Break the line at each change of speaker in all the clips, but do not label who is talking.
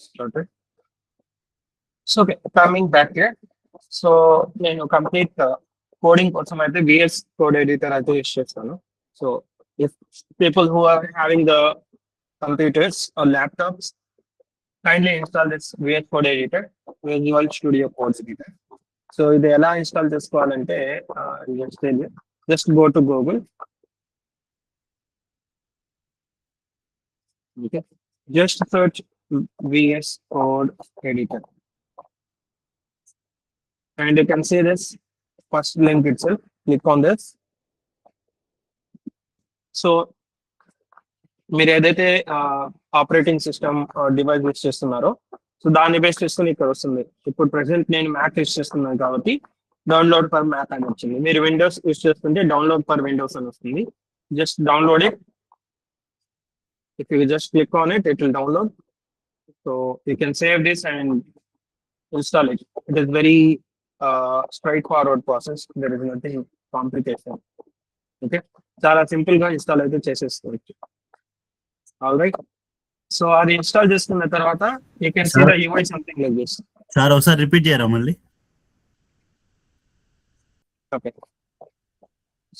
started. So okay, coming back here. So నేను complete coding కోసం అయితే VS Code editor అయితే యూస్ చేస్తాను. So if people who are having the computers or laptops, kindly install this VS Code editor, Visual Studio Code editor. So ఇది ఎలా install చేసుకోవాలంటే just go to Google. Okay, just search VS Code editor. And you can see this first link itself. Click on this. So మీరు ఏదైతే operating system device use చేస్తున్నారో so దాన్ని base చేసుకుని ఇక్కడ వస్తుంది. ఇప్పుడు ప్రెసెంట్ నేను మ్యాక్ యూస్ చేస్తున్నాను కాబట్టి డౌన్లోడ్ ఫర్ మ్యాక్ అని వచ్చింది. మీరు విండోస్ యూస్ చేస్తుంటే డౌన్లోడ్ ఫర్ విండోస్ అని వస్తుంది. Just download it. If you just click on it, it will download. So you can save this and install it. It is very straight forward process. There is nothing complication. Okay, చాలా simple గా install అయితే చేసేసుకోవచ్చు. All right. So అది install చేసుకున్న తర్వాత you can see the UI something like this.
Sir ఒకసారి repeat చేయరా మళ్ళీ?
Okay,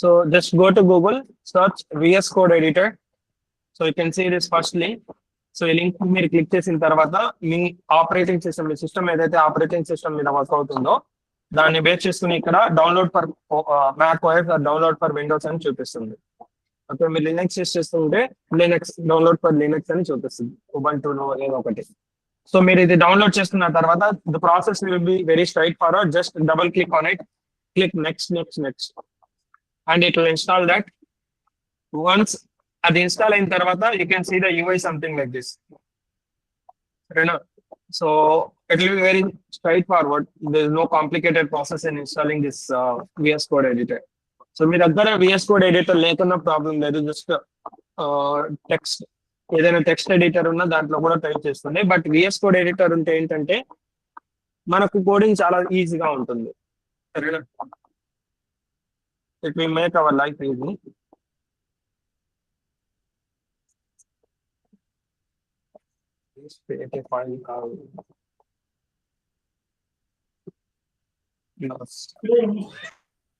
so just go to Google, search VS Code editor. So you can see this first link. So ఈ link మీరు click చేసిన తర్వాత మీ ఆపరేటింగ్ సిస్టమ్, మీ system ఏదైతే ఆపరేటింగ్ సిస్టమ్ మీద వర్క్ అవుతుందో దాన్ని బేస్ చేసుకుని ఇక్కడ download for Mac OS or download for Windows అని చూపిస్తుంది. ఓకే, మీరు లినక్స్ యూస్ చేస్తుంటే లినక్స్ డౌన్లోడ్ ఫర్ లినక్స్ అని చూపిస్తుంది, ఉబంటులో ఏదో ఒకటి. సో మీరు ఇది డౌన్లోడ్ చేసుకున్న తర్వాత the process will be very straight forward. Just double click on it, click next next next and it will install that. Once అది ఇన్స్టాల్ అయిన తర్వాత you can see the UI something like this. సరేనా? So it will be very straightforward. There is no complicated process in installing this VS Code editor. So మీ దగ్గర VS Code editor లేకున్నా problem లేదు. Just text ఏదైనా text editor ఉన్నా దాంట్లో కూడా type చేస్తుంది. But VS Code editor ఉంటే ఏంటంటే మనకు కోడింగ్ చాలా ఈజీగా ఉంటుంది. సరేనా? It will make our life easy. Create a file called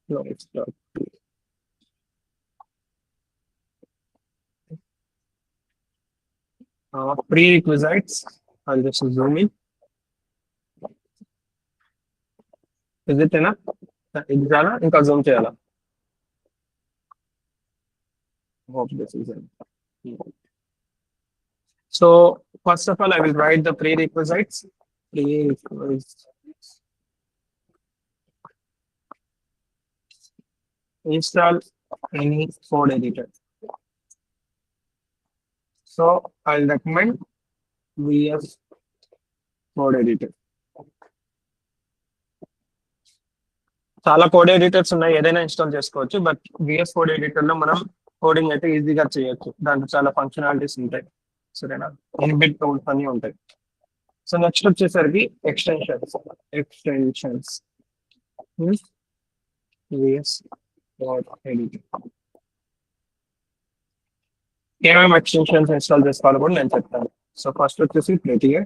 no, it's not. Prerequisites. I'll just zoom in. Is it enough? ఇది చాలా ఇంకా జూమ్ చేయాలా? Hope this is enough. So first of all, I will write the prerequisites. Install any code editor. So I'll recommend VS Code editor. చాలా code editors ఉన్నాయి, ఏదైనా install చేసుకోవచ్చు. But VS Code editor లో మనం coding అయితే ఈజీగా చేయొచ్చు. దాంట్లో చాలా ఫంక్షనాలిటీస్ ఉంటాయి. సరేనా? ఇన్బిల్ట్ టూల్స్ అన్ని ఉంటాయి. సో నెక్స్ట్ వచ్చేసరికి ఎక్స్టెన్షన్స్. VS Code editor. ఏమేమి ఎక్స్టెన్షన్స్ ఇన్స్టాల్ చేసుకోవాలో కూడా నేను చెప్తాను. సో ఫస్ట్ వచ్చేసి Prettier.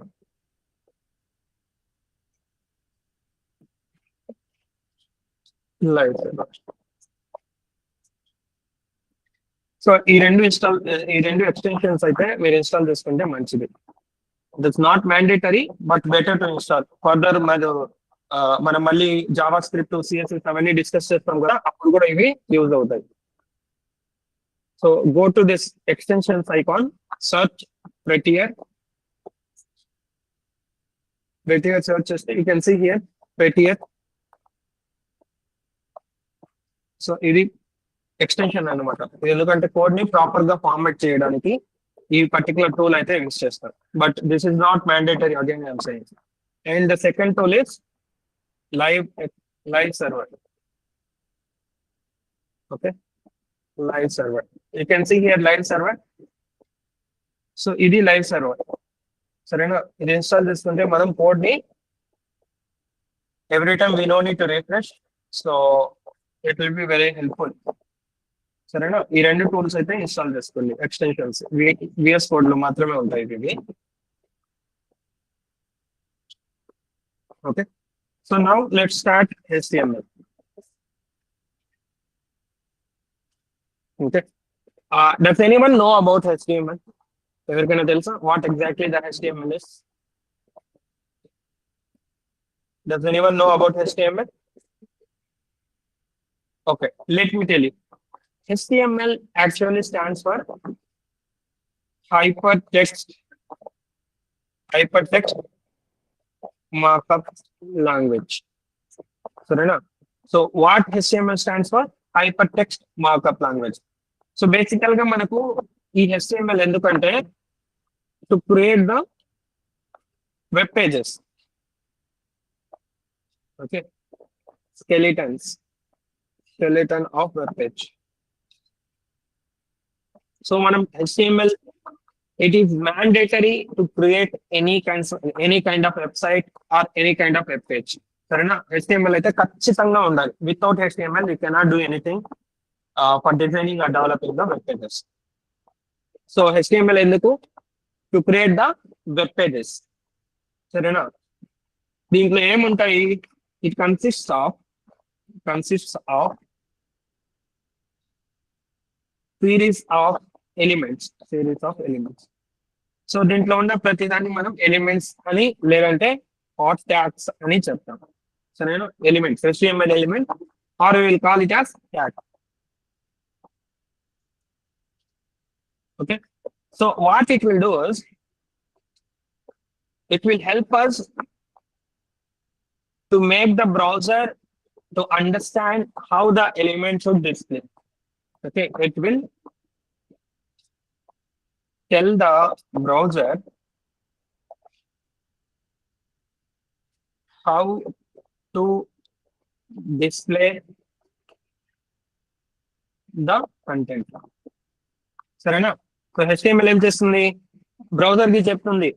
సో ఈ రెండు ఎక్స్టెన్షన్స్ అయితే మీరు ఇన్స్టాల్ చేసుకుంటే మంచిది. That's not mandatory but better to install. Further మనం మళ్ళీ జావా స్క్రిప్ట్, CSS అవన్నీ డిస్కస్ చేస్తాం కదా, అప్పుడు కూడా ఇవి యూజ్ అవుతాయి. So go to this extensions icon, search Prettier. Search చేస్తే you can see here Prettier. So ఇది ఎక్స్టెన్షన్ అన్నమాట. ఎందుకంటే కోడ్ ని ప్రాపర్ గా ఫార్మాట్ చేయడానికి ఈ పర్టికులర్ టూల్ అయితే యూస్ చేస్తారు. But this is not mandatory, again I'm saying. And the second tool is live server. Okay, live server. You can see here live server. So ఇది live server. సరేనా? ఇది install చేసుకుంటే మనం code ని every time we no need to refresh. So it will be very helpful. సరేనా? ఈ రెండు tools అయితే ఇన్స్టాల్ చేసుకోండి. ఎక్స్టెన్షన్స్ VS Code లో మాత్రమే ఉంటాయి ఇవి. Okay. So now let's start HTML. Okay. Does anyone know about HTML? Everyone tells what exactly the HTML is? Does anyone know about HTML? Okay, let me tell you. HTML actually stands for hypertext hypertext markup language. So what HTML stands for? Hypertext markup language. So basically మనకు ఈ HTML ఎందుకంటే to create the web pages. Okay, skeleton of web page. So మనం HTML, it is mandatory to create any kind of website or any kind of web page. సరేనా? HTML అయితే ఖచ్చితంగా ఉండాలి. Without HTML you cannot do anything for designing or developing the web pages. So HTML ఎందుకు? To create the web pages. సరేనా? దీంట్లో ఏముంటాయి? It consists of series of elements. So దీంట్లో ఉన్న ప్రతిదాన్ని మనం ఎలిమెంట్స్ అని లేదంటే హాట్ ట్యాగ్స్ అని చెప్తాం. సరేనా? Elements, HTML element, or will call it as tag. Okay, so what it will do is it will help us to make the browser to understand how the element should display. Okay, it will tell the browser how to display the content. సరేనా? So HTML ఏం చేస్తుంది? Browser కి చెప్తుంది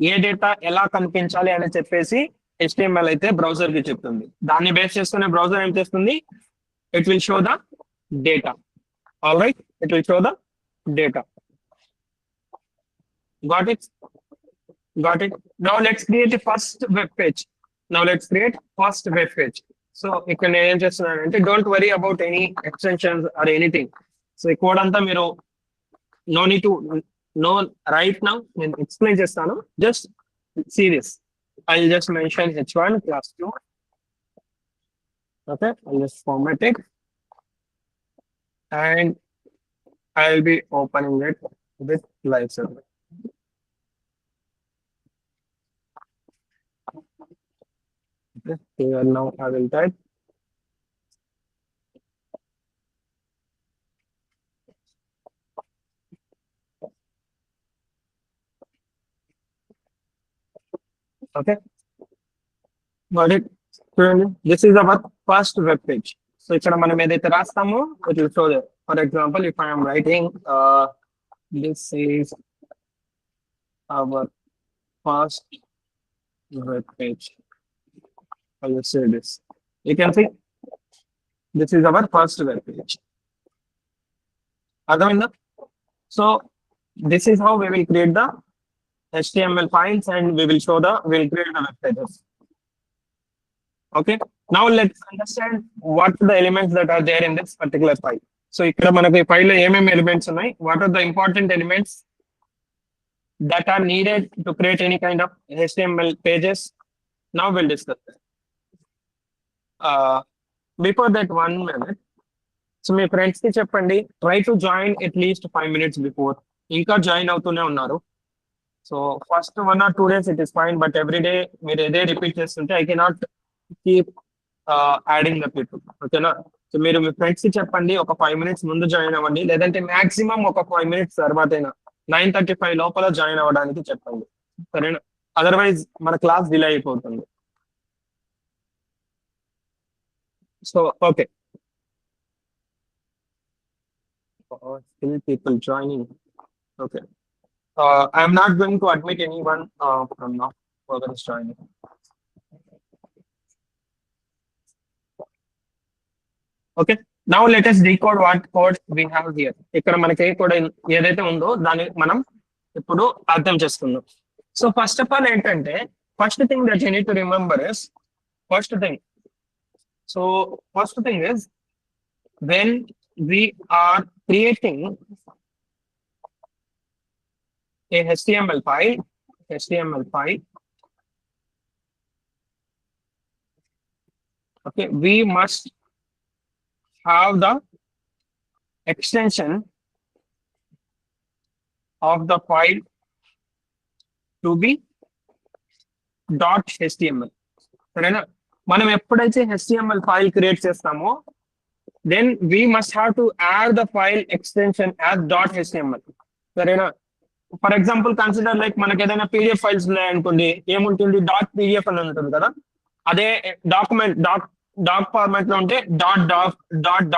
ఏ data ఎలా కనిపించాలి అని చెప్పేసి HTML అయితే బ్రౌజర్ కి చెప్తుంది. దాన్ని బేస్ చేసుకునే బ్రౌజర్ ఏం చేస్తుంది? It will show the data. All right, it will show the data. Got it? Now let's create the first web page. So ఇక్కడ నేను ఏం చేస్తున్నానంటే, don't worry about any extensions or anything. So ఈ code అంతా మీరు no need to know right now. నేను explain చేస్తాను. Just see this. I'll just mention h1 class 2. Okay, I'll just format it and I'll be opening it with live server. Okay, here now I will type okay. Got it? This is our first web page. So ఇక్కడ మనం ఏదైతే రాస్తామో it will show there. For example, if I am writing this is our first web page, I will say this. You can see this is our first web page. అర్థమైందా? So this is how we will create the HTML files and we will create the web pages. Okay, now let's understand what are the elements that are there in this particular file. So ikkada manaku file lo em elements unnai, what are the important elements that are needed to create any kind of HTML pages? Now we'll discuss that. Before that, 1 minute. So my friends ki cheppandi, try to join at least 5 minutes before. Inka join avutune unnaru. So first 1 or 2 days it is fine, but every day మీరు ఇదే repeat చేస్తుంటే I cannot keep adding the people. ఓకేనా? So మీరు మీ friends కి చెప్పండి ఒక 5 minutes ముందు join అవ్వండి, లేదంటే మాక్సిమం ఒక 5 minutes తర్వాత 9:35 లోపల జాయిన్ అవ్వడానికి చెప్పండి. సరేనా? అదర్వైజ్ మన క్లాస్ డిలే అయిపోతుంది. So okay, still people joining. Okay. I'm not going to admit anyone from now whoever is joining. Okay, now let us decode what code we have here. ఇక్కడ మనకి ఏ code ఏదైతే ఉందో దాన్ని మనం ఇప్పుడు అర్థం చేసుకుందాం. సో ఫస్ట్ ఆఫ్ ఆల్ ఏంటంటే first thing that you need to remember is first thing. So first thing is when we are creating a HTML file, okay, we must have the extension of the file to be .html. సరేనా? మనం ఎప్పుడైతే HTML file create చేస్తామో then we must have to add the file extension as .html. సరేనా? For example consider like మనకి ఏదైనా PDF files ఉన్నాయనుకోండి, ఏముంటుంది .pdf అని ఉంటుంది కదా, అదే డాక్ ఫార్మాట్ లో ఉంటే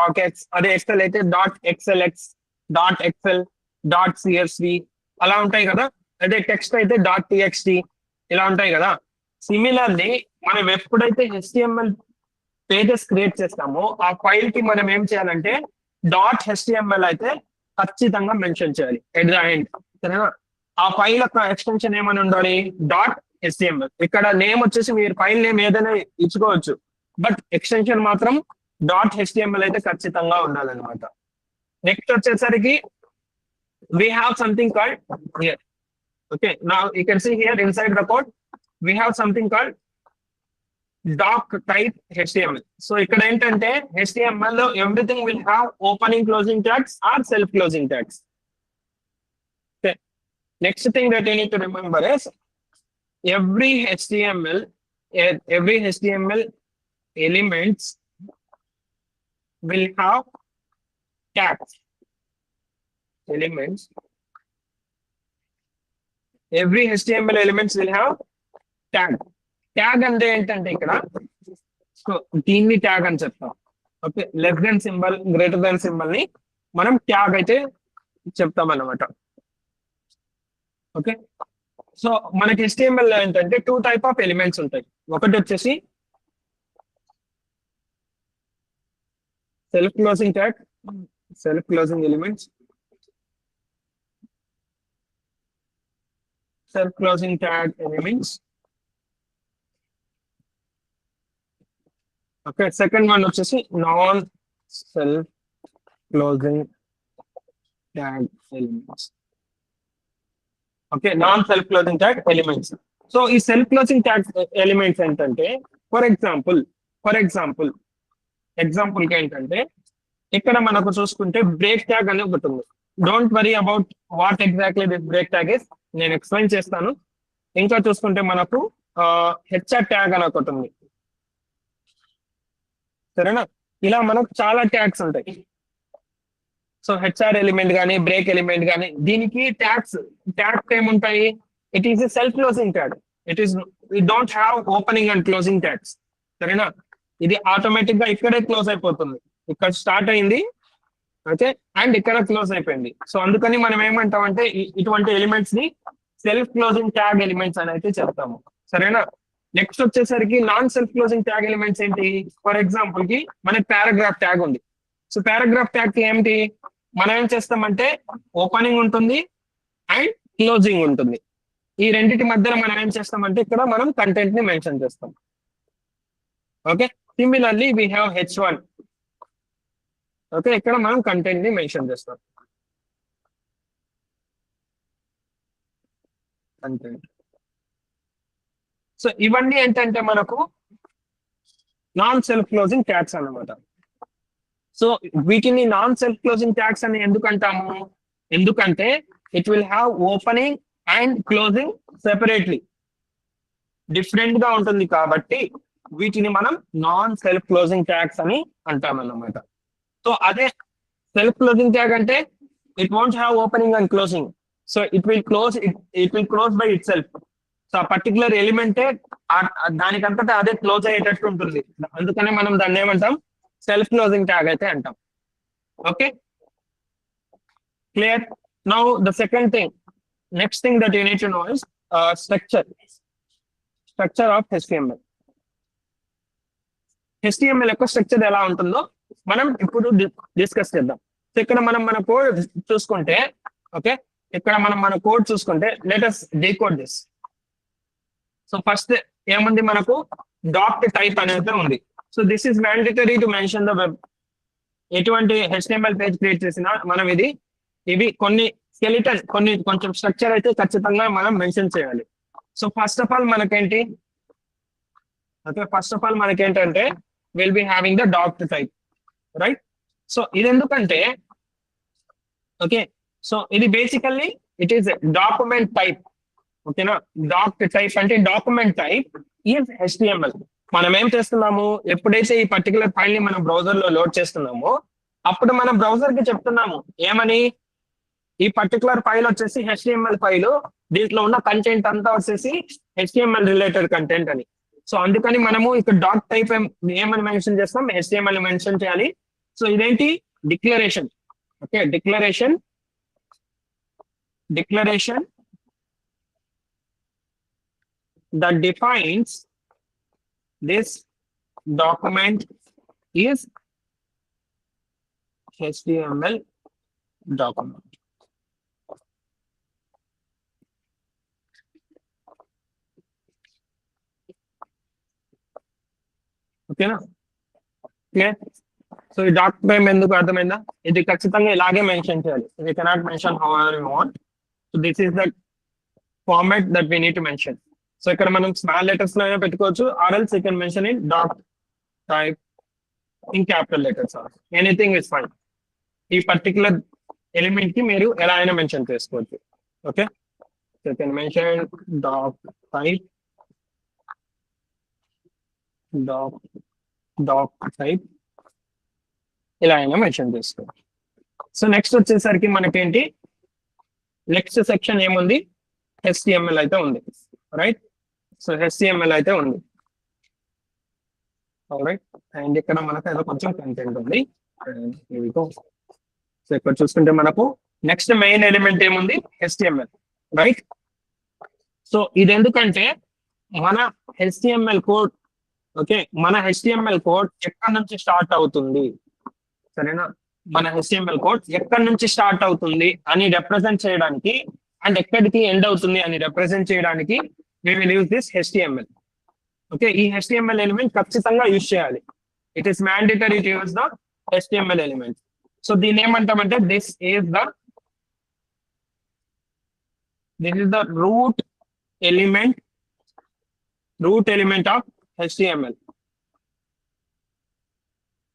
.docx, అదే ఎక్సెల్ అయితే .xlx, .xl, .csv అలా ఉంటాయి కదా, అదే టెక్స్ట్ అయితే .txt ఇలా ఉంటాయి కదా. సిమిలర్లీ మనం ఎప్పుడైతే HTML పేజెస్ క్రియేట్ చేస్తామో ఆ ఫైల్ కి మనం ఏం చేయాలంటే .html అయితే ఖచ్చితంగా మెన్షన్ చేయాలి ఎట్ ద ఎండ్. సరేనా? ఆ ఫైల్ యొక్క ఎక్స్టెన్షన్ ఏమని ఉండాలి, .html. ఇక్కడ నేమ్ వచ్చేసి మీరు ఫైల్ నేమ్ ఏదైనా ఇచ్చుకోవచ్చు, బట్ ఎక్స్టెన్షన్ మాత్రం .html అయితే ఖచ్చితంగా ఉండాలన్నమాట. నెక్స్ట్ వచ్చేసరికి we have something called here. Okay, now you can see here inside the code we have something called doc type HTML. So ఇక్కడ ఏంటంటే HTML లో everything will have opening closing tags or self closing tags. Okay, next thing that you need to remember is every HTML elements will have tags. Every HTML elements will have tag. Tag అంటే ఏంటంటే ఇక్కడ so దీన్ని tag అని చెప్తాం. Okay, less than symbol, greater than symbol ని మనం tag అయితే చెప్తాం అన్నమాట. ఓకే, సో మనకి HTML లో ఏంటంటే 2 type ఆఫ్ ఎలిమెంట్స్ ఉంటాయి. ఒకటి వచ్చేసి self closing tag, self closing elements, self closing tag elements. Okay, second one వచ్చేసి non self closing tag elements. Okay, non self closing tag elements. So ఈ self closing tag elements ఏంటంటే for example కి ఏంటంటే ఇక్కడ మనకు చూసుకుంటే break tag అని ఒకటి ఉంది. Don't worry about what exactly this break tag is, నేను ఎక్స్ప్లెయిన్ చేస్తాను. ఇంకా చూసుకుంటే మనకు హెచ్ఆర్ ట్యాగ్ అని ఒకటి ఉంది. సరేనా? ఇలా మనకు చాలా ట్యాగ్స్ ఉంటాయి. సో హెచ్ఆర్ ఎలిమెంట్ కానీ బ్రేక్ ఎలిమెంట్ కానీ దీనికి ట్యాగ్స్ ఏముంటాయి, it is a self closing tag. It is we don't have opening and closing tags. సరేనా? ఇది ఆటోమేటిక్ గా ఇక్కడే క్లోజ్ అయిపోతుంది. ఇక్కడ స్టార్ట్ అయింది, ఓకే, అండ్ ఇక్కడ క్లోజ్ అయిపోయింది. సో అందుకని మనం ఏమంటాం అంటే ఇటువంటి ఎలిమెంట్స్ ని సెల్ఫ్ క్లోజింగ్ ట్యాగ్ ఎలిమెంట్స్ అని అయితే చెప్తాము. సరేనా? నెక్స్ట్ వచ్చేసరికి non self closing tag elements ఏంటి, ఫర్ ఎగ్జాంపుల్ కి మనకి పారాగ్రాఫ్ ట్యాగ్ ఉంది. సో పారాగ్రాఫ్ ట్యాగ్ కి ఏమిటి, మనం ఏం చేస్తామంటే ఓపెనింగ్ ఉంటుంది అండ్ క్లోజింగ్ ఉంటుంది. ఈ రెండింటి మధ్యలో మనం ఏం చేస్తామంటే ఇక్కడ మనం కంటెంట్ ని మెన్షన్ చేస్తాం. Okay, similarly we have H1. Okay, ఇక్కడ మనం కంటెంట్ ని మెన్షన్ చేస్తాం. కంటెంట్. సో ఇవన్నీ ఏంటంటే మనకు నాన్ సెల్ఫ్ క్లోజింగ్ ట్యాగ్స్ అన్నమాట. సో వీటిని నాన్ సెల్ఫ్ క్లోజింగ్ ట్యాగ్స్ అని ఎందుకంటాము, ఎందుకంటే it will have opening and closing separately, different గా ఉంటుంది కాబట్టి వీటిని మనం నాన్ సెల్ఫ్ క్లోజింగ్ ట్యాగ్స్ అని అంటాం అన్నమాట. సో అదే సెల్ఫ్ క్లోజింగ్ ట్యాగ్ అంటే it won't have opening and closing. So it will close by it self. So ఆ పర్టికులర్ ఎలిమెంటే దానికంతటా అదే క్లోజ్ అయ్యేటట్టు ఉంటుంది. అందుకనే మనం దాన్ని ఏమంటాం, సెల్ఫ్ క్లోజింగ్ ట్యాగ్ అయితే అంటాం. Okay, clear? Now the second thing, next thing that you need to no is structure of HTML. HTML యొక్క స్ట్రక్చర్ ఎలా ఉంటుందో మనం ఇప్పుడు డిస్కస్ చేద్దాం. సో ఇక్కడ మనం మన కోడ్ చూసుకుంటే, ఓకే, ఇక్కడ మనం మన కోడ్ చూసుకుంటే let us decode this. So first ఏముంది మనకు డాక్ట్ టైప్ అనేది ఉంది. So this is mandatory to mention the web. ఎటువంటి HTML పేజ్ క్రియేట్ చేసినా మనం ఇవి కొన్ని స్కెలిటన్ కొంచెం స్ట్రక్చర్ అయితే ఖచ్చితంగా మనం మెన్షన్ చేయాలి. సో ఫస్ట్ ఆఫ్ ఆల్ మనకేంటి, ఓకే, ఫస్ట్ ఆఫ్ ఆల్ మనకేంటంటే will be having the doc type, right. So ఇది ఎందుకంటే, ఓకే, సో ఇది basically it is document type, ఓకేనా. డాక్ట్ టైప్ అంటే డాక్యుమెంట్ టైప్ ఈజ్ HTML. మనం ఏం చేస్తున్నాము, ఎప్పుడైతే ఈ పర్టికులర్ ఫైల్ ని మనం బ్రౌజర్ లో లోడ్ చేస్తున్నామో అప్పుడు మనం బ్రౌజర్ కి చెప్తున్నాము ఏమని, ఈ పర్టికులర్ ఫైల్ వచ్చేసి HTML ఫైల్, దీంట్లో ఉన్న కంటెంట్ అంతా వచ్చేసి HTML రిలేటెడ్ కంటెంట్ అని. సో అందుకని మనము ఇక్కడ డాట్ టైప్ ఏమని మెన్షన్ చేస్తాం, HTML మెన్షన్ చేయాలి. సో ఇదేంటి declaration, okay, declaration that defines this document is HTML document. ఓకేనా, క్లియర్. సో ఈ డాట్ టైప్ ఎందుకు అర్థమైందా, ఇది ఖచ్చితంగా ఇలాగే మెన్షన్ చేయాలి. We cannot mention however we want. So this is the format that we need to mention. So ఇక్కడ మనం స్మాల్ లెటర్స్ లో పెట్టుకోవచ్చు, or else you can mention in dot type in capital letters, anything is fine. ఈ particular element కి మీరు ఎలా అయినా mention చేసుకోవచ్చు. Okay, so you can mention dot type, dot type ఇలా అయినా మెన్షన్ చేసుకోవచ్చు. సో నెక్స్ట్ వచ్చేసరికి మనకేంటి, నెక్స్ట్ సెక్షన్ ఏముంది, HTML అయితే ఉంది, రైట్. సో HTML అయితే ఉంది, రైట్. అండ్ ఇక్కడ మనకు ఏదో కొంచెం కంటెంట్ ఉంది. సో ఇక్కడ చూసుకుంటే మనకు నెక్స్ట్ మెయిన్ ఎలిమెంట్ ఏముంది, HTML, రైట్. సో ఇది ఎందుకంటే మన HTML కోడ్, ఓకే, మన HTML కోడ్ ఎక్కడి నుంచి స్టార్ట్ అవుతుంది, సరేనా, మన HTML కోడ్ ఎక్కడి నుంచి స్టార్ట్ అవుతుంది అని రిప్రజెంట్ చేయడానికి అండ్ ఎక్కడికి ఎండ్ అవుతుంది అని రిప్రజెంట్ చేయడానికి we will use this HTML. Okay, ఈ HTML ఎలిమెంట్ ఖచ్చితంగా యూజ్ చేయాలి. It is mandatory to use the HTML element. So దీన్ని ఏమంటామంటే this is the root element of HTML,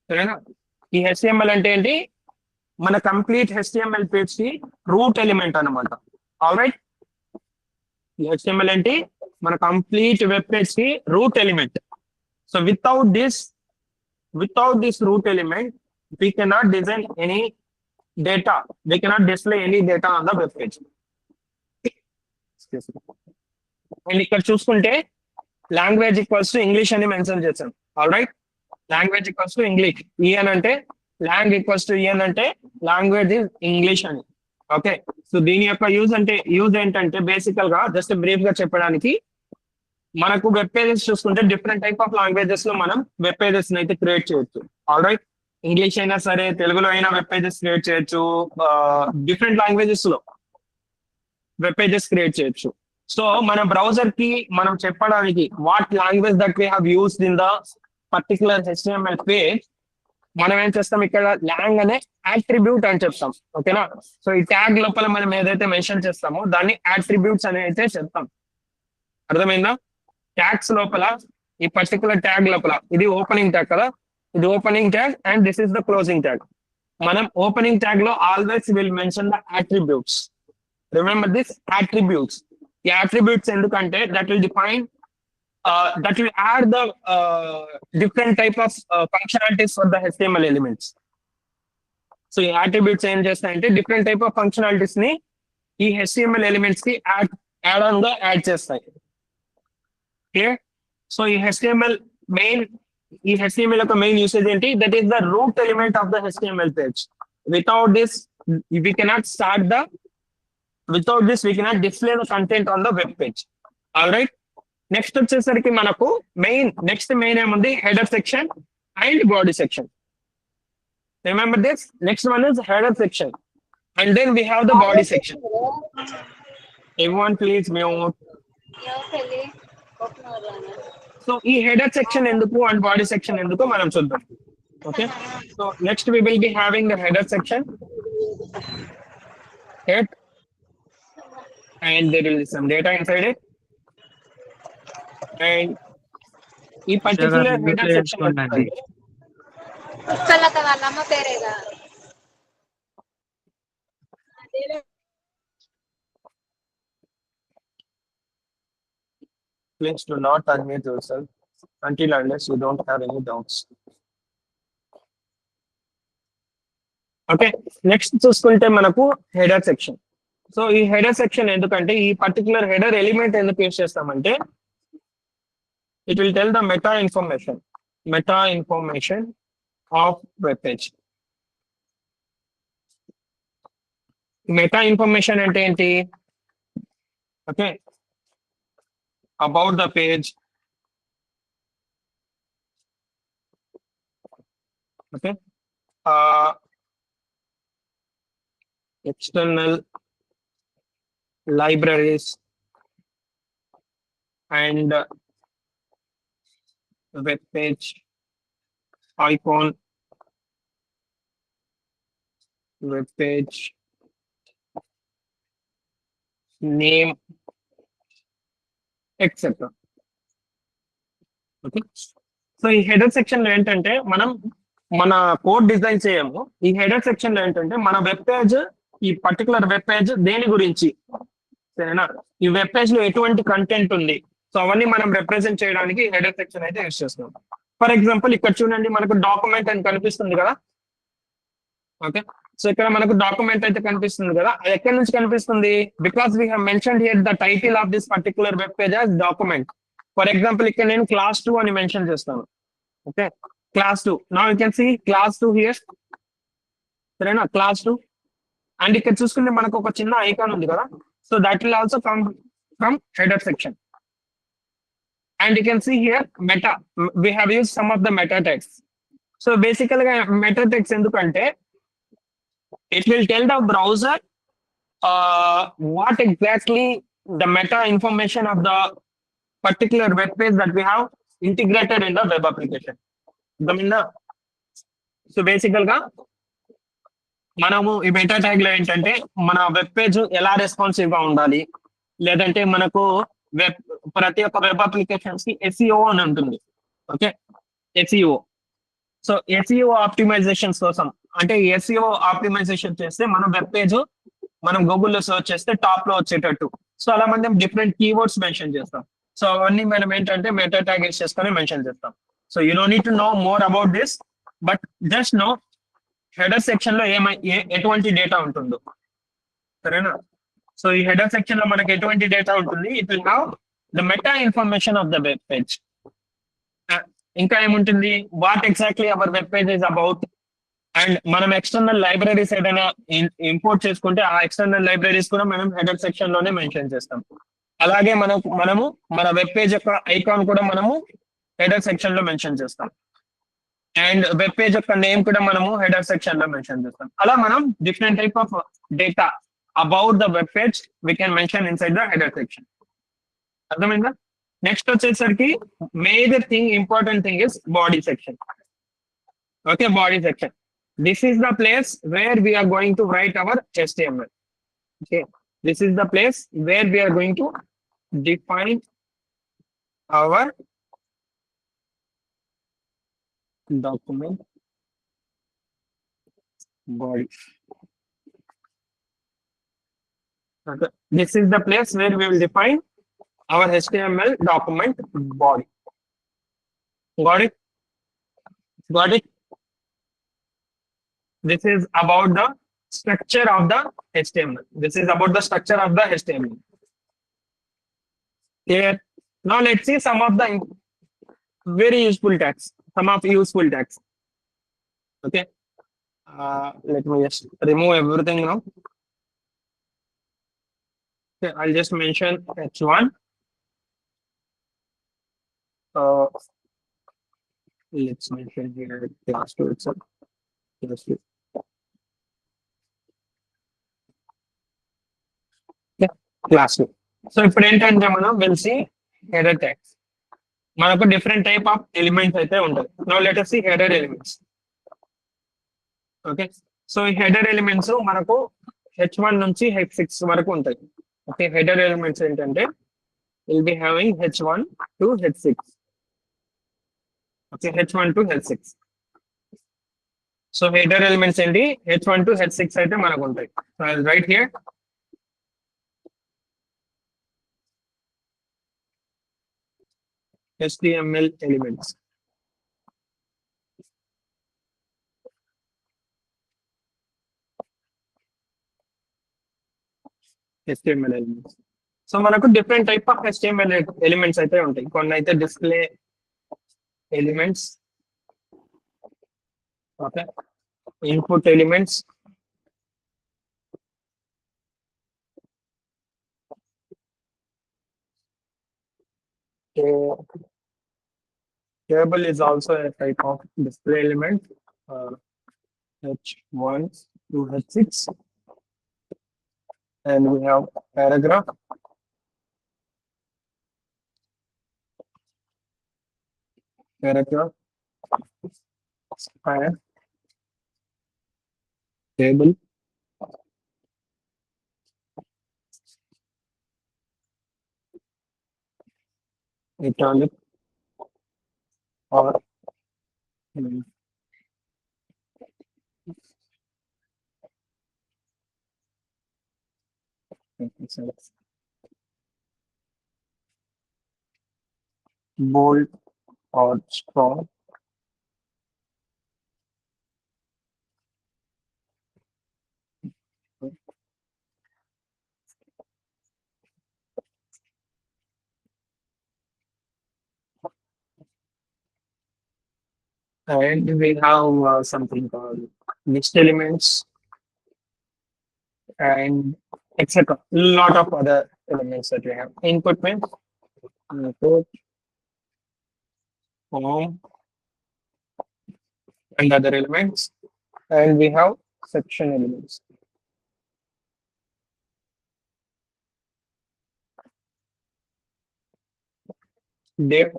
సరేనా. ఈ HTML అంటే ఏంటి, మన కంప్లీట్ HTML పేజ్ కి రూట్ ఎలిమెంట్ అన్నమాట. ఆల్రైట్, ఈ HTML ఏంటి, మన కంప్లీట్ వెబ్ పేజ్ కి root element. So without this root element we cannot design any data, we cannot display any data on the web page. And ఇక్కడ చూసుకుంటే language equals to English అని mention చేశాం. All right, language equals to English, EN అంటే lang equals to EN అంటే language is English అని. Okay, so దీని యొక్క use ఏంటంటే బేసికల్ గా జస్ట్ బ్రీఫ్ గా చెప్పడానికి, మనకు వెబ్ పేజెస్ చూసుకుంటే డిఫరెంట్ టైప్ ఆఫ్ లాంగ్వేజెస్ లో మనం వెబ్ పేజెస్ అయితే క్రియేట్ చేయొచ్చు. ఆల్ రైట్, ఇంగ్లీష్ అయినా సరే, తెలుగులో అయినా వెబ్ పేజెస్ క్రియేట్ చేయొచ్చు, డిఫరెంట్ లాంగ్వేజెస్ లో వెబ్ పేజెస్ క్రియేట్ చేయొచ్చు. సో మన బ్రౌజర్ కి మనం చెప్పడానికి what language that we have used in the particular HTML page, మనం ఏం చేస్తాం, ఇక్కడ లాంగ్ అనే అట్రిబ్యూట్ అని చెప్తాం. ఓకేనా, సో ఈ ట్యాగ్ లోపల మనం ఏదైతే మెన్షన్ చేస్తామో దాన్ని అట్రిబ్యూట్స్ అని అయితే చెప్తాం. అర్థమైందా, ట్యాగ్స్ లోపల ఈ పర్టికులర్ ట్యాగ్ లోపల ఇది ఓపెనింగ్ ట్యాగ్ కదా, ఇది opening tag and this is the closing tag. మనం ఓపెనింగ్ ట్యాగ్ లో always will mention the attributes. Remember this attributes. ఈ అట్రిబ్యూట్స్ ఎందుకంటే that will define that will add the different type of functionalities for the HTML elements. So ఈ attributes ఏం చేస్తాయంటే different type of functionalities ని ఈ HTML elements కి add on గా add చేస్తాయి. క్లియర్. సో ఈ HTML యొక్క మెయిన్ యూసేజ్ ఏంటి, that is the root element of the HTML page. Without this we cannot display the content on the web page. All right. Next వచ్చేసరికి మనకు next main ఏముంది, header section and body section. Remember this, next one is header section and then we have the body section. Everyone please mute. So ఈ header section ఎందుకు and body section ఎందుకు మనం చూద్దాం. Okay, so next we will be having the header section head and there will be some data inside it, and ఈ particular header section
Pushpalatha వాళ్ళ అమ్మ పేరేగా.
Please do not unmute yourself until unless you don't have any doubts. Okay, next చూసుకుంటే మనకు header section. So ఈ header section ఎందుకంటే ఈ particular header element ఎందుకు use చేస్తామంటే it will tell the meta information of web page. Meta information అంటే ఏంటి? Okay, about the page, okay, external libraries and web page icon, web page name, etc. Okay, so ఈ header section లో ఏంటంటే మనం మన code design చేయము. ఈ header section లో ఏంటంటే మన వెబ్ పేజ్, ఈ పర్టికులర్ వెబ్ పేజ్ దేని గురించి, సరేనా, ఈ వెబ్ పేజ్ లో ఎటువంటి కంటెంట్ ఉంది, సో అవన్నీ మనం రిప్రజెంట్ చేయడానికి హెడర్ సెక్షన్ అయితే యూస్ చేస్తున్నాం. ఫర్ ఎగ్జాంపుల్ ఇక్కడ చూడండి, మనకు డాక్యుమెంట్ అని కనిపిస్తుంది కదా. ఓకే, సో ఇక్కడ మనకు డాక్యుమెంట్ అయితే కనిపిస్తుంది కదా. అది ఎక్కడి నుంచి కనిపిస్తుంది? Because we have mentioned here the title of this particular web page as document. For example ఇక్కడ నేను class 2 అని మెన్షన్ చేస్తాను. Okay, class 2. Now you can see class 2 here, సరేనా, class 2. అండ్ ఇక్కడ చూసుకుంటే మనకు ఒక చిన్న ఐకాన్ ఉంది కదా. So that will also come from header section. And you can see here meta, we have use some of the meta text. So బేసికల్ గా మెటా టెక్స్ట్ ఎందుకంటే it will tell the browser what exactly the meta information of the particular web page that we have integrated in the web application. అర్థమైందా? So బేసికల్ గా మనము ఈ meta tag లో ఏంటంటే మన వెబ్ పేజ్ ఎలా రెస్పాన్సివ్ గా ఉండాలి, లేదంటే మనకు ప్రతి ఒక్క వెబ్ అప్లికేషన్స్ కి SEO అని ఉంటుంది. Okay, SEO. So SEO optimisations కోసం, అంటే SEO ఆప్టిమైజేషన్ చేస్తే మన వెబ్ పేజ్ మనం గూగుల్లో సర్చ్ చేస్తే టాప్ లో వచ్చేటట్టు. సో అలా మనం డిఫరెంట్ కీవర్డ్స్ మెన్షన్ చేస్తాం. సో అవన్నీ మనం ఏంటంటే మెటా ట్యాగ్ యూస్ చేసుకొని మెన్షన్ చేస్తాం. So you no need to know more about this, but just know header section లో ఎటువంటి డేటా ఉంటుందో, సరేనా. సో ఈ హెడర్ సెక్షన్ లో మనకి ఎటువంటి డేటా ఉంటుంది? It will have the meta information of the web page. ఇంకా ఏముంటుంది? What exactly our web page is about. And మనం ఎక్స్టర్నల్ లైబ్రరీస్ ఏదైనా ఇంపోర్ట్ చేసుకుంటే ఆ ఎక్స్టర్నల్ లైబ్రరీస్ కూడా మనం హెడర్ సెక్షన్ లోనే మెన్షన్ చేస్తాం. అలాగే మనము మన వెబ్ పేజ్ యొక్క ఐకాన్ కూడా మనము హెడర్ సెక్షన్ లో మెన్షన్ చేస్తాం. అండ్ వెబ్ పేజ్ యొక్క నేమ్ కూడా మనము హెడర్ సెక్షన్ లో మెన్షన్ చేస్తాం. అలా మనం different type of data about the web page we can mention inside the header section. అర్థమైందా? నెక్స్ట్ వచ్చేసరికి major thing, important thing is body section. Okay, body section. This is the place where we are going to write our HTML. Okay, this is the place where we are going to define our document body. Okay, this is the place where we will define our HTML document body. Got it? Got it? This is about the structure of the HTML. This is about the structure of the HTML. Here, now let's see some of the very useful tags. Some of useful tags. Okay. Let me just remove everything now. Okay, I'll just mention H1. Let's mention here class 2 itself. Class 2. Class 2. So ఇప్పుడు ఏంటంటే మనం will see header tags. మనకు different type of elements అయితే ఉంటాయి. Now let us see header elements. Okay, so ఈ header elements మనకు H1 నుంచి H6 వరకు ఉంటాయి. ఓకే, హెడర్ ఎలిమెంట్స్ ఏంటంటే will be having H1 to H6. Okay, H1 to H6. So header elements ఏంటి, H1 to H6 అయితే మనకు ఉంటాయి. So I will write here HTML elements. HTML elements. So మనకు different type of HTML elements అయితే ఉంటాయి. కొన్ని అయితే display elements, okay, input elements, table is also a type of display element, H1 to H6, and we have paragraph, square, table, italic, or bold or strong, and we have something called list elements and etc. Lot of other elements that we have. Input means input, form, and other elements, and we have section elements. Div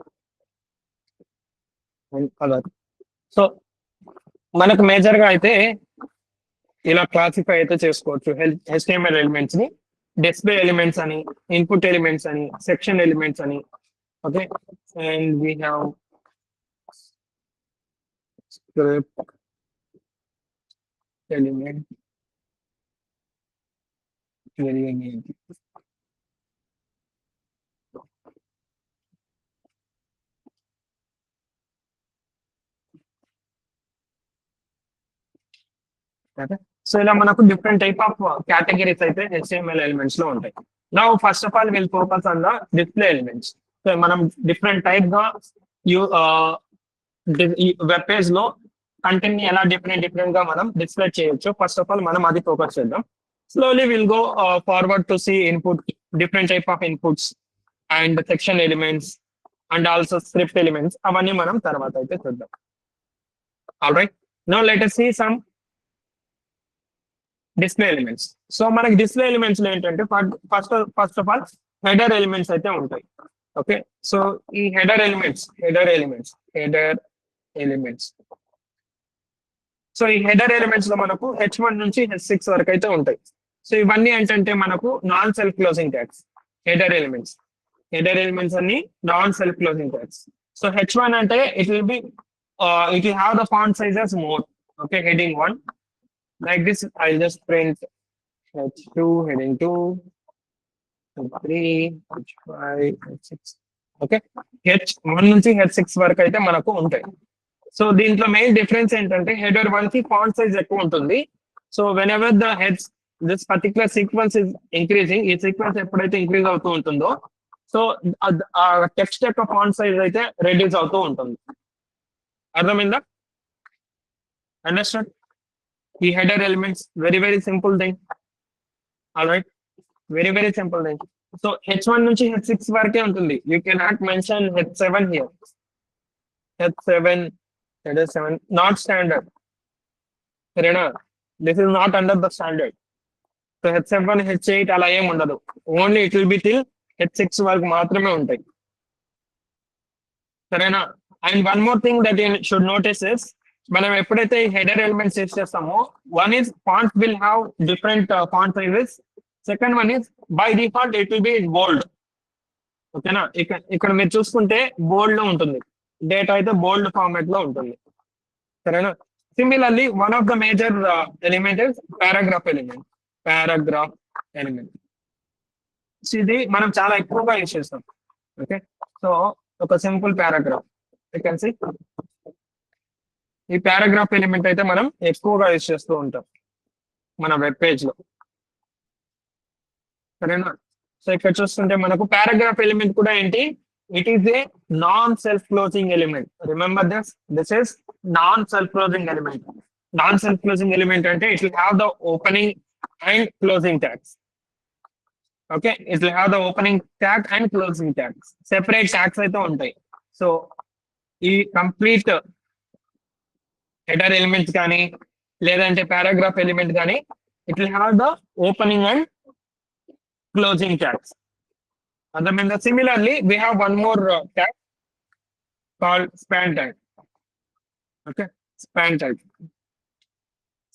and other. So మనకు major గా అయితే ఇలా classify అయితే చేసుకోవచ్చు HTML elements ని. Display elements అని, input elements అని, section elements అని. Okay, and we have script element, so ఇలా మనకు డిఫరెంట్ టైప్ ఆఫ్ కేటగిరీస్ అయితే HTML ఎలిమెంట్స్ లో ఉంటాయి. Now first of all will focus on the display elements. So మనం డిఫరెంట్ టైప్ గా వెబ్ పేజ్ లో కంటెంట్ ని ఎలా డిఫరెంట్ గా మనం డిస్ప్లే చేయొచ్చు. ఫస్ట్ ఆఫ్ ఆల్ మనం అది ఫోకస్ చేద్దాం. Slowly will go forward to see input, different type of inputs and section elements and also script elements. అవన్నీ మనం తర్వాత అయితే చూద్దాం. All right, now let us see some display elements. సో మనకి డిస్ప్లే ఎలిమెంట్స్ లో ఏంటంటే first of all header elements అయితే ఉంటాయి. ఓకే, సో ఈ హెడర్ ఎలిమెంట్స్ సో ఈ హెడర్ ఎలిమెంట్స్ లో మనకు H1 నుంచి H6 వరకు అయితే ఉంటాయి. సో ఇవన్నీ ఏంటంటే మనకు non self closing tags. Header elements అన్ని non self closing tags. So H1 అంటే it will have the font sizes more. Okay, heading 1 like this. I'll just print H2, heading 2, H3, H5, H6. Okay, H1 నుంచి H6 వరకు అయితే మనకు ఉంటాయి. So దీంట్లో main difference ఏంటంటే header 1 కి font size ఎక్కువ ఉంటుంది. So when ever the heads this particular sequence is increasing, ఈ సీక్వెన్స్ ఎప్పుడైతే ఇంక్రీజ్ అవుతూ ఉంటుందో సో ఆ టెక్స్ట్ యొక్క ఫాంట్ సైజ్ అయితే రెడ్యూస్ అవుతూ ఉంటుంది. అర్థమైందా? అండర్స్టాండ్? ఈ header elements very simple thing. All right, very simple thing. So H1 నుంచి H6 వరకే ఉంటుంది. You can not mention H7 here. H7 not standard. సరేనా? This is not under the standard. So H7, H8 అలా ఏం ఉండదు. Only it will be till H6 వరకు మాత్రమే ఉంటాయి. సరేనా? And one more thing that you should notice is, మనం ఎప్పుడైతే హెడర్ ఎలిమెంట్స్ యూస్ చేస్తామో, one is font will have different font sizes. Second one is by default it will be bold. ఓకేనా? ఇక్కడ మీరు చూసుకుంటే బోల్డ్ లో ఉంటుంది, డేటా అయితే బోల్డ్ ఫార్మాట్ లో ఉంటుంది. సరేనా? Similarly one of the major element is paragraph element. Paragraph element ఇది మనం చాలా ఎక్కువగా యూస్ చేస్తాం. ఓకే, సో ఒక simple paragraph you can see, ఈ పారాగ్రాఫ్ ఎలిమెంట్ అయితే మనం ఎక్కువగా యూస్ చేస్తూ ఉంటాం మన వెబ్ పేజ్ లో. సరేనా? సో ఇక్కడ చూస్తుంటే మనకు పారాగ్రాఫ్ ఎలిమెంట్ కూడా ఏంటి, it is a non self closing element. Remember this is non self closing element. Non self closing element అంటే it will have the opening and closing tags. Okay, it will have the opening tag and closing tags, separate tags అయితే ఉంటాయి. So ఈ complete header elements కానీ లేదంటే paragraph element కానీ it will have the opening and closing tags. And then similarly, we have one more tag called span tag. Okay, span tag,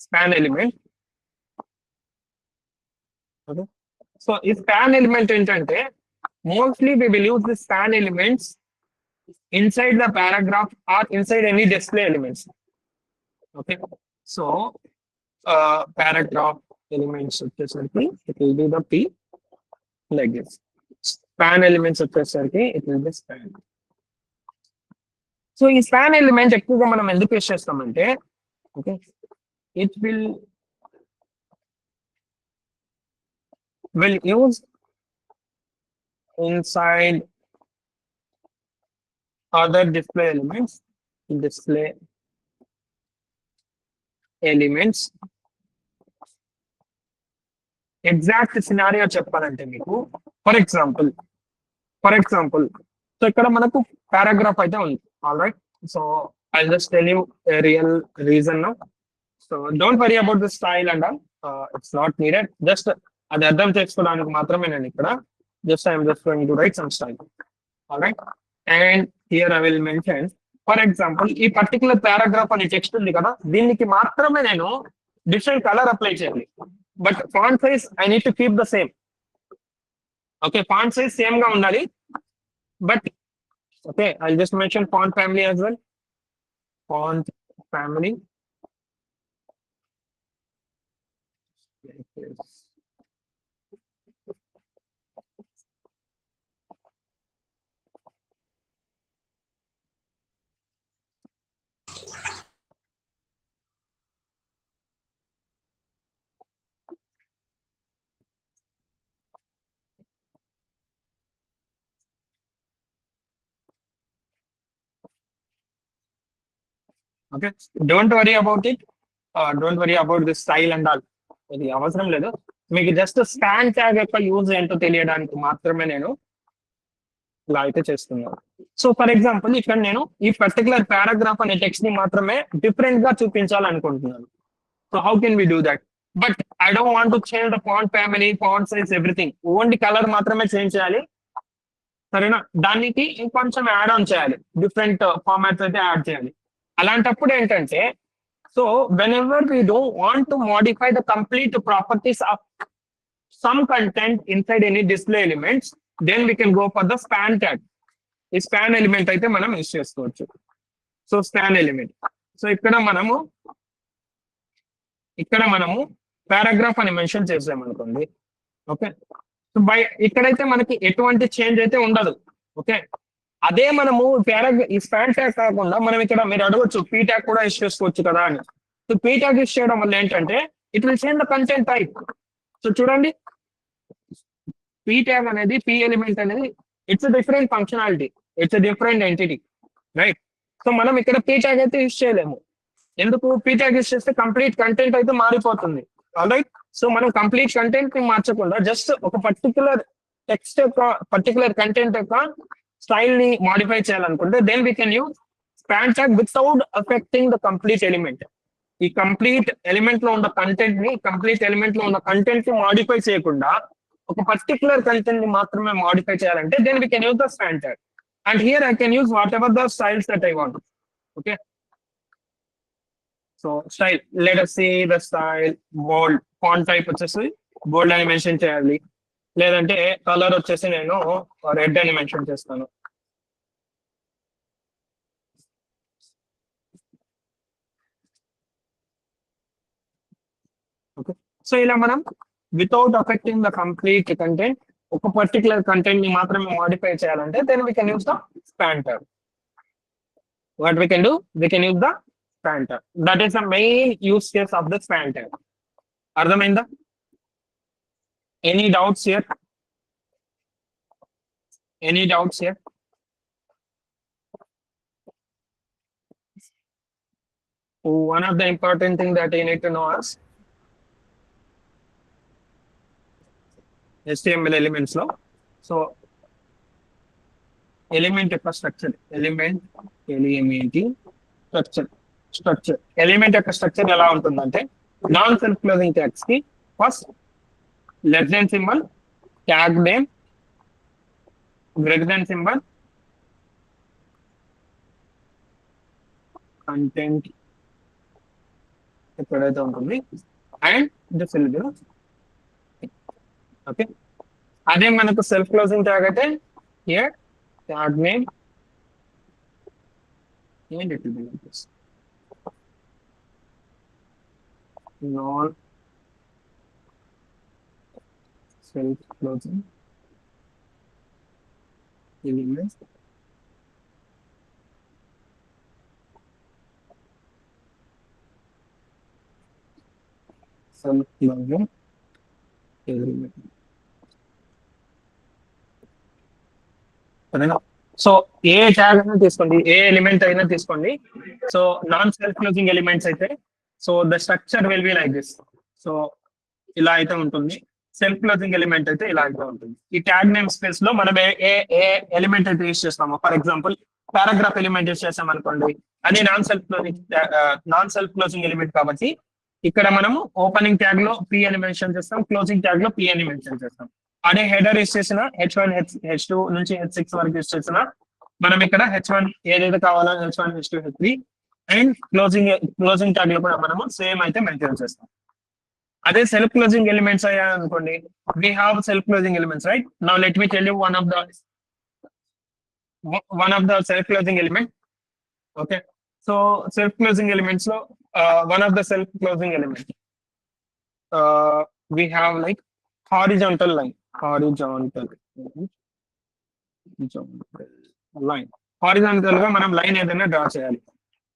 span element. Okay, so if span element entante, mostly we will use the span elements inside the paragraph or inside any display elements. Okay, so paragraph elements, it will be the P. Like this. Span elements వచ్చేసరికి it will be span. So ఈ span element ఎక్కువగా మనం ఎందుకు use చేస్తామంటే, okay, it will use inside other display elements. Exact scenario చెప్పాలంటే మీకు, for example so ఇక్కడ మనకు పారాగ్రాఫ్ అయితే ఉంది. All right, so I just tell you real reason now. So don't worry about the style and all, it's not needed. Just అది అర్థం చేసుకోవడానికి మాత్రమే నేను ఇక్కడ just I'm just going to write some style. All right, and here I will mention, for example ఈ particular paragraph అనే text ఉంది కదా, దీనికి మాత్రమే నేను డిఫరెంట్ కలర్ అప్లై చేయాలి. But font size I need to keep the same. Okay, font size same ga undali. But okay, I'll just mention font family as well. Font family. Okay, don't worry about it, don't worry about the style and all, ఇది అవసరం లేదు. మీకు just span tag యొక్క use ఏంటో తెలియడానికి మాత్రమే నేను ఇలా అయితే చేస్తున్నాను. సో ఫర్ ఎగ్జాంపుల్ ఇక్కడ నేను ఈ పర్టికులర్ పారాగ్రాఫ్ అనే టెక్స్ట్ ని మాత్రమే డిఫరెంట్ గా చూపించాలనుకుంటున్నాను. So how can we do that? But I don't want to change the font family, font size, everything. Only colour మాత్రమే చేంజ్ చేయాలి. సరేనా? దానికి ఇంకొంచెం యాడ్ ఆన్ చేయాలి, డిఫరెంట్ ఫార్మాట్స్ అయితే యాడ్ చేయాలి. అలాంటప్పుడు ఏంటంటే, so whenever we don't want to modify the complete properties of some content inside any display elements, then we can go for the span tag. ఈ స్పాన్ ఎలిమెంట్ అయితే మనం use చేసుకోవచ్చు. So span element, so ఇక్కడ మనము paragraph అని mention చేసామనుకోండి. Okay, so ఇక్కడైతే మనకి ఎటువంటి చేంజ్ అయితే ఉండదు. ఓకే, అదే మనము ఈ స్పాన్ ట్యాగ్ కాకుండా మనం ఇక్కడ మీరు అడగొచ్చు పీ ట్యాగ్ కూడా యూస్ చేసుకోవచ్చు కదా అని. సో పీ ట్యాగ్ యూస్ చేయడం వల్ల ఏంటంటే it will change the content type. So చూడండి, పీ ట్యాగ్ అనేది, పీ ఎలిమెంట్ అనేది it's different functionality, it's different entity, right? So మనం ఇక్కడ పీ ట్యాగ్ అయితే యూస్ చేయలేము. ఎందుకు? పీ ట్యాగ్ యూస్ చేస్తే కంప్లీట్ కంటెంట్ అయితే మారిపోతుంది. ఆల్రైట్, సో మనం కంప్లీట్ కంటెంట్ ని మార్చకుండా జస్ట్ ఒక పర్టికులర్ టెక్స్ట్ యొక్క పర్టికులర్ కంటెంట్ యొక్క స్టైల్ ని మాడిఫై చేయాలనుకుంటే then we can use span tag without affecting the complete element. ఈ కంప్లీట్ ఎలిమెంట్ లో ఉన్న కంటెంట్ ని మాడిఫై చేయకుండా ఒక పర్టికులర్ కంటెంట్ ని మాత్రమే మాడిఫై చేయాలంటే then we can use the span tag. And here I can use whatever the styles that I want. Okay. So style, let us see the style bold, font type వచ్చేసి బోల్డ్ అని mention చేయాలి, లేదంటే colour వచ్చేసి నేను red అని mention చేస్తాను. Okay, so ఇలా మనం without affecting the complete content ఒక పర్టికులర్ కంటెంట్ ని మాత్రమే మాడిఫై చేయాలంటే then we can use the span tag. What we can do, we can use the span tag. That is the main use case of the span tag. అర్థమైందా? Any doubts here? Any doubts here? One of the important thing that you need to know is HTML elements లో, so element యొక్క structure, structure element యొక్క structure ఎలా ఉంటుందంటే non self closing tags కి first less than symbol, tag name, greater than symbol, content ఎక్కడైతే ఉంటుంది and the syllable. Okay, అదే మనకు సెల్ఫ్ క్లోజింగ్ ట్యాగ్ అయితే here tag name and it will be like this. Non self closing elements self closing element. So ఏ tag అయినా తీసుకోండి, ఏ element అయినా తీసుకోండి. So non self closing elements అయితే so the structure will be like this. So ఇలా అయితే ఉంటుంది. సెల్ఫ్ క్లోజింగ్ ఎలిమెంట్ అయితే ఇలా అయితే ఉంటుంది. ఈ ట్యాగ్ నేమ్ స్పేస్ లో మనం ఏ ఏ ఎలిమెంట్ అయితే యూస్ చేస్తామో, for example paragraph element use చేస్తాం అనుకోండి, అది నాన్ సెల్ఫ్ క్లోజింగ్ ఎలిమెంట్ కాబట్టి ఇక్కడ మనము ఓపెనింగ్ ట్యాగ్ లో పి అని మెన్షన్ చేస్తాం, క్లోజింగ్ ట్యాగ్ లో పి అని మెన్షన్ చేస్తాం. అదే హెడర్ యూస్ చేసిన H1 H2 నుంచి H6 వరకు యూస్ చేసిన మనం ఇక్కడ H1 ఏదైతే కావాలో H1 H2 H3 and closing tag లో కూడా మనము సేమ్ అయితే మెన్షన్ చేస్తాం. అదే సెల్ఫ్ క్లోజింగ్ ఎలిమెంట్స్ అయ్యా అనుకోండి, we have self closing elements, right? Now let me tell you one of the self closing element. Okay, so self closing elements లో one of the self closing element we have like horizontal line. Horizontal గా మనం line ఏదైనా draw చేయాలి.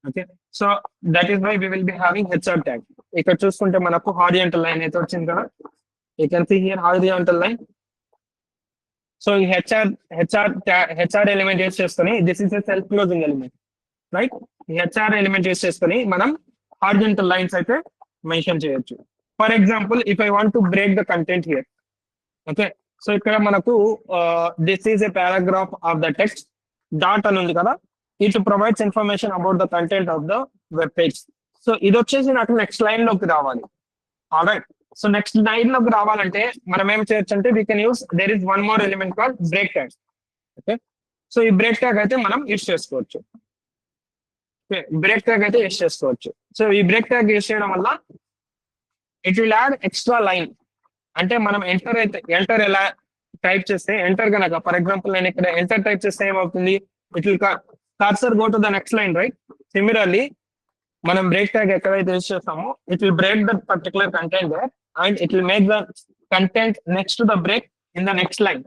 Okay, so that is why we will be having HR tag. ఇక్కడ చూసుకుంటే మనకు horizontal line అయితే వచ్చింది కదా, you can see here horizontal line. So ఈ హెచ్ఆర్ ఎలిమెంట్ యూస్ చేసుకొని, this is a self closing element, right? ఈ హెచ్ఆర్ ఎలిమెంట్ యూస్ చేసుకొని మనం హారిజాంటల్ లైన్స్ అయితే మెన్షన్ చేయొచ్చు. For example if I want to break the content here, okay, so ఇక్కడ మనకు this is a paragraph of the text, dot అని ఉంది కదా, it provides information about the content of the web page. So ఇది వచ్చేసి నాకు next line లోకి రావాలి. ఆల్రైట్, సో నెక్స్ట్ లైన్ లోకి రావాలంటే మనం ఏం చేయొచ్చు అంటే we can use, there is one more element call break tag. Okay, so ఈ బ్రేక్ ట్యాగ్ అయితే మనం యూస్ చేసుకోవచ్చు. ఓకే, బ్రేక్ ట్యాగ్ అయితే యూస్ చేసుకోవచ్చు. సో ఈ బ్రేక్ ట్యాగ్ యూస్ చేయడం వల్ల it will add extra line. అంటే మనం ఎంటర్ ఎలా టైప్ చేస్తే, ఎంటర్ కనుక ఫర్ ఎగ్జాంపుల్ నేను ఇక్కడ ఎంటర్ టైప్ చేస్తే ఏమవుతుంది, it will cursor go to the next line, right? Similarly మనం బ్రేక్ ట్యాగ్ ఎక్కడైతే యూస్ చేస్తామో it will break the particular content there and it will make the content next to the break in the next line.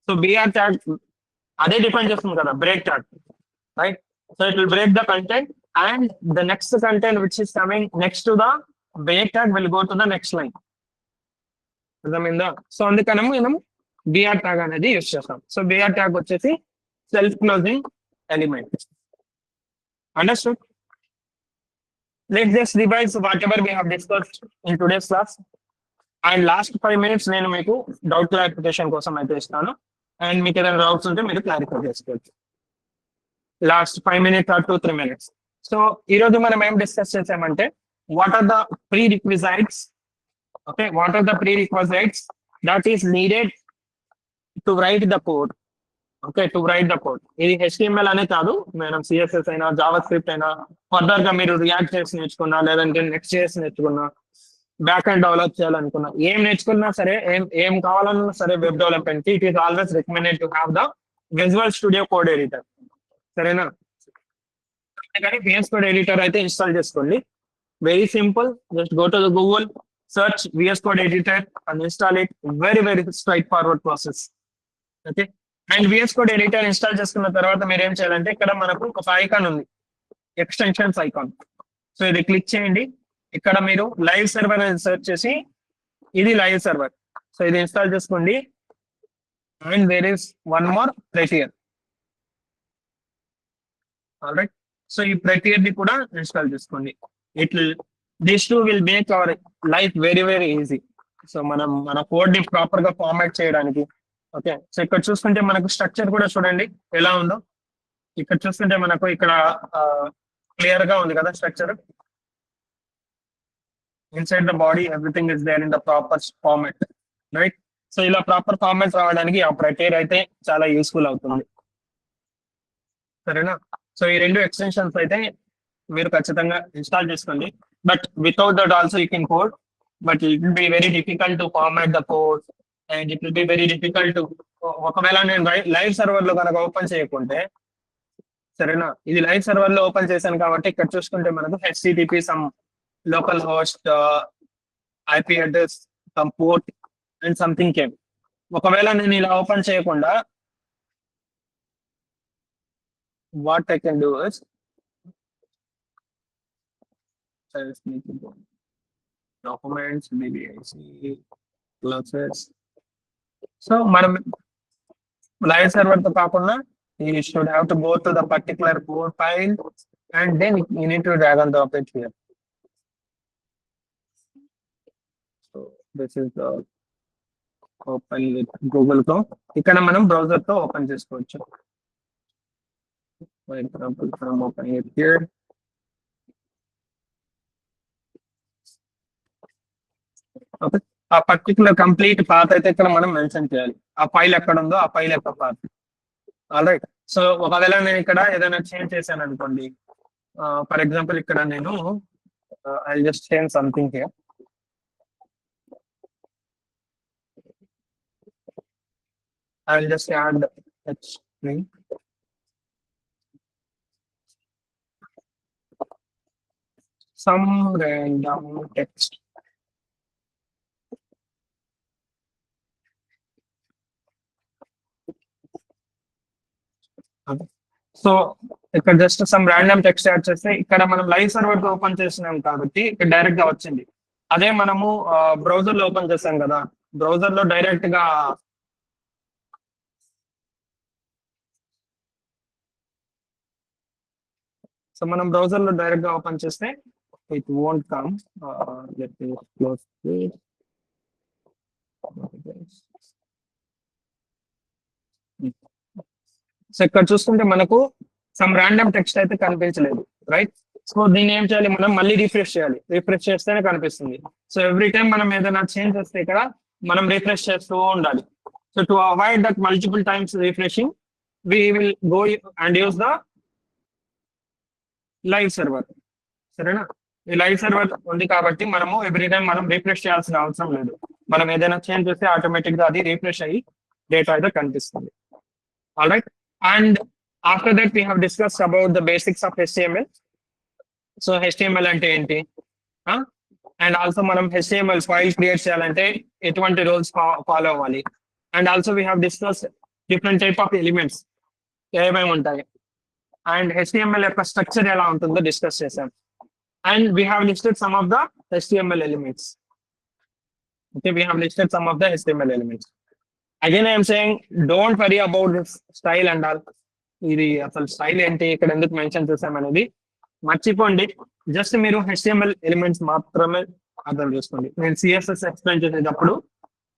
So BR tag అదే define చేస్తుంది కదా break tag, right? So it will break the content and the next content which is coming next to the break tag will go to the next line. అర్థమైందా? So అందుకని మనం BR tag అనేది use చేస్తాం. So BR tag వచ్చేసి self closing element. Understood? Let's just revise whatever we have discussed in today's class. And last 5 minutes నేను మీకు doubt clarification కోసం అయితే ఇస్తాను. అండ్ మీకు ఏదైనా డౌట్స్ ఉంటే మీరు క్లారిఫై చేసుకోవచ్చు. Last 5 minutes or 2-3 minutes. So ఈ రోజు మనం ఏం డిస్కస్ చేసామంటే what are the prerequisites, okay, what are the prerequisites that is needed to write the code, okay, to right the code. ఇది HTML అనే కాదు, మనం CSS అయినా జావా స్క్రిప్ట్ అయినా ఫర్దర్ గా మీరు రియాక్ట్ చేసి నేర్చుకున్నా, లేదంటే నెక్స్ట్ చేసి నేర్చుకున్నా, బ్యాక్ అండ్ డెవలప్ చేయాలనుకున్నా, ఏం నేర్చుకున్నా సరే, ఏం కావాలన్నా సరే వెబ్ డెవలప్మెంట్ కి it is always recommended to have the visual studio code editor. సరేనా? కానీ VS కోడ్ ఎడిటర్ అయితే ఇన్స్టాల్ చేసుకోండి. Very simple, just go to the Google, search VS Code editor and install it. Very straightforward process. Okay, and VS Code editor install చేసుకున్న తర్వాత మీరు ఏం చేయాలంటే ఇక్కడ మనకు ఒక ఐకాన్ ఉంది, ఎక్స్టెన్షన్స్ ఐకాన్. సో ఇది క్లిక్ చేయండి. ఇక్కడ మీరు లైవ్ సర్వర్ అని సెర్చ్ చేసి, ఇది లైవ్ సర్వర్. సో ఇది ఇన్స్టాల్ చేసుకోండి. And there is one more prettier. Alright, so ఈ ప్రెటియర్ ని కూడా ఇన్స్టాల్ చేసుకోండి. It this too will make our life very easy. So మన కోడ్ ని ప్రాపర్ గా ఫార్మాట్ చేయడానికి. ఓకే, సో ఇక్కడ చూసుకుంటే మనకు స్ట్రక్చర్ కూడా చూడండి ఎలా ఉందో. ఇక్కడ చూసుకుంటే మనకు ఇక్కడ క్లియర్ గా ఉంది కదా structure. Inside the body everything is there in the proper format, right? So ఇలా ప్రాపర్ ఫార్మాట్ రావడానికి ఆ ప్రెటియర్ అయితే చాలా యూస్ఫుల్ అవుతుంది. సరేనా? సో ఈ రెండు ఎక్స్టెన్షన్స్ అయితే మీరు ఖచ్చితంగా ఇన్స్టాల్ చేసుకోండి. But without that also you can code, but it will be very difficult to format the code, and it will be very difficult to, ఒకవేళ నేను లైవ్ సర్వర్ లో కనుక ఓపెన్ చేయకుంటే, సరేనా, ఇది లైవ్ సర్వర్ లో ఓపెన్ చేశాను కాబట్టి ఇక్కడ చూసుకుంటే మనకు HTTP some local host, IP address, sum port and something came. ఒకవేళ నేను ఇలా ఓపెన్ చేయకుండా, what I can do is documents, BBIC, classes. So మనం లైవ్ సర్వర్ తో కాకుండా you should have to go to the particular code file and then you need to drag and drop it here. So this is the open with Google Chrome. ఇక్కడ మనం browser తో open చేసుకోవచ్చు. For example, I'm opening it here. Okay, ఆ particular complete path అయితే ఇక్కడ మనం mention చేయాలి. ఆ ఫైల్ ఎక్కడ ఉందో ఆ ఫైల్ యొక్క పాత్. ఆల్రైట్, సో ఒకవేళ నేను ఇక్కడ ఏదైనా చేంజ్ చేశాను అనుకోండి, ఫర్ ఎగ్జాంపుల్ ఇక్కడ నేను I just change something here. I will just add h3. Some random text. So ఇక్కడ just some random text add చేస్తే, ఇక్కడ మనం లైవ్ సర్వర్ తో ఓపెన్ చేసినాం కాబట్టి ఇక్కడ డైరెక్ట్ గా వచ్చింది. అదే మనము బ్రౌజర్ లో ఓపెన్ చేసాం కదా, బ్రౌజర్ లో డైరెక్ట్ గా సో మనం బ్రౌజర్ లో డైరెక్ట్ గా ఓపెన్ చేస్తే it won't come. Let me close it. So ఇక్కడ చూసుకుంటే మనకు సమ్ ర్యాండమ్ టెక్స్ట్ అయితే కనిపించలేదు, రైట్? సో దీన్ని ఏం చేయాలి, మనం మళ్ళీ రిఫ్రెష్ చేయాలి. రిఫ్రెష్ చేస్తేనే కనిపిస్తుంది. సో ఎవ్రీ టైం మనం ఏదైనా చేంజ్ చేస్తే ఇక్కడ మనం రిఫ్రెష్ చేస్తూ ఉండాలి. So to avoid that multiple times refreshing, we will go and use the live server. సరేనా? ఈ లైవ్ సర్వర్ ఉంది కాబట్టి మనము ఎవ్రీ టైం మనం రిఫ్రెష్ చేయాల్సిన అవసరం లేదు. మనం ఏదైనా చేంజ్ చేస్తే ఆటోమేటిక్ గా అది రిఫ్రెష్ అయ్యి డేటా అయితే కనిపిస్తుంది. Alright, and after that we have discussed about the basics of HTML. So HTML అంటే ఏంటి, అండ్ ఆల్సో మనం HTML ఫైల్ క్రియేట్ చేయాలంటే ఎటువంటి రూల్స్ ఫాలో అవ్వాలి, and also we have discussed different type of elements ఏమేమి ఉంటాయి, అండ్ HTML యొక్క structure ఎలా ఉంటుందో డిస్కస్ చేశాం. And we have listed some of the HTML elements. Okay, we have listed some of the HTML elements. Again, I am saying, don't worry about this style and all. ఇది అసలు style ఏంటి, ఇక్కడ ఎందుకు mention చేసామనేది మర్చిపోండి. Just మీరు HTML elements మాత్రమే అర్థం చేసుకోండి. నేను CSS ఎక్స్ప్లెయిన్ చేసేటప్పుడు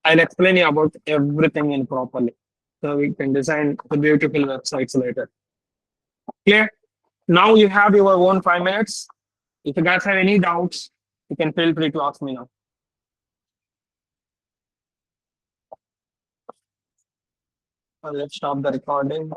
I will explain you about everything in properly, so we can design the beautiful websites later. Clear? Now you have your own 5 minutes. If you guys have any doubts, you can feel free to ask me now. let's stop the recording.